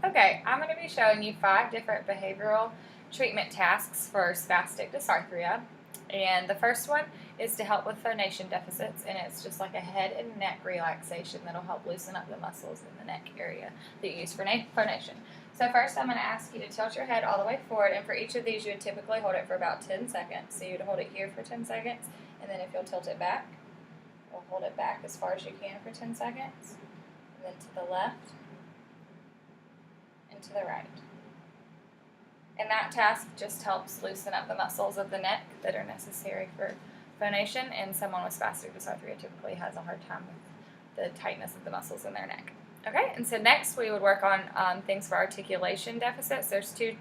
Okay, I'm going to be showing you 5 different behavioral treatment tasks for spastic dysarthria. And the first one is to help with phonation deficits, and it's just like a head and neck relaxation that'll help loosen up the muscles in the neck area that you use for phonation. So first I'm going to ask you to tilt your head all the way forward, and for each of these you would typically hold it for about 10 seconds. So you would hold it here for 10 seconds, and then if you'll tilt it back, you'll hold it back as far as you can for 10 seconds, and then to the left, and to the right. And that task just helps loosen up the muscles of the neck that are necessary for phonation, and someone with spastic dysarthria typically has a hard time with the tightness of the muscles in their neck. Okay, and so next we would work on things for articulation deficits. There's 2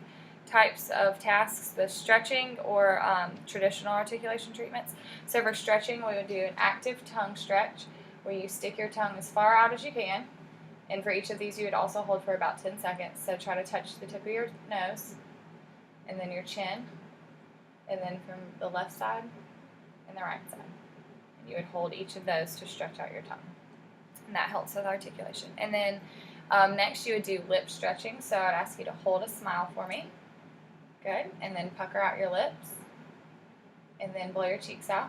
types of tasks, the stretching or traditional articulation treatments. So for stretching, we would do an active tongue stretch where you stick your tongue as far out as you can. And for each of these, you would also hold for about 10 seconds. So try to touch the tip of your nose, and then your chin, and then from the left side and the right side. And you would hold each of those to stretch out your tongue. And that helps with articulation. And then next you would do lip stretching. So I'd ask you to hold a smile for me. Good. And then pucker out your lips. And then blow your cheeks out.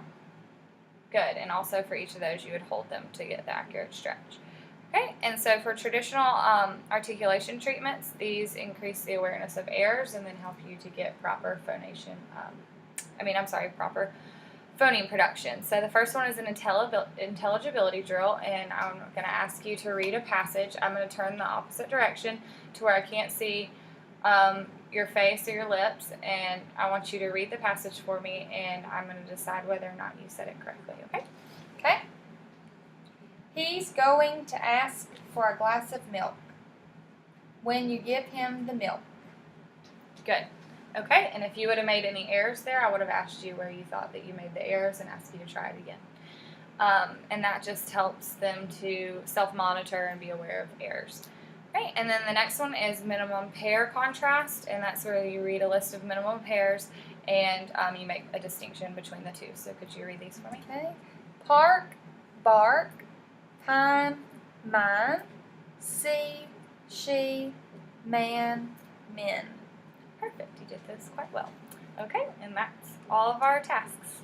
Good. And also for each of those, you would hold them to get the accurate stretch. Okay, and so for traditional articulation treatments, these increase the awareness of errors and then help you to get proper phonation, proper phoneme production. So the first one is an intelligibility drill, and I'm going to ask you to read a passage. I'm going to turn the opposite direction to where I can't see your face or your lips, and I want you to read the passage for me, and I'm going to decide whether or not you said it correctly, okay? Okay. He's going to ask for a glass of milk. When you give him the milk. Good. Okay, and if you would have made any errors there, I would have asked you where you thought that you made the errors and asked you to try it again. And that just helps them to self-monitor and be aware of errors. Okay, and then the next one is minimum pair contrast, and that's where you read a list of minimum pairs and you make a distinction between the two. So could you read these for me? Okay. Park, bark, pine, mine, see, she, man, men. Perfect, you did this quite well. Okay, and that's all of our tasks.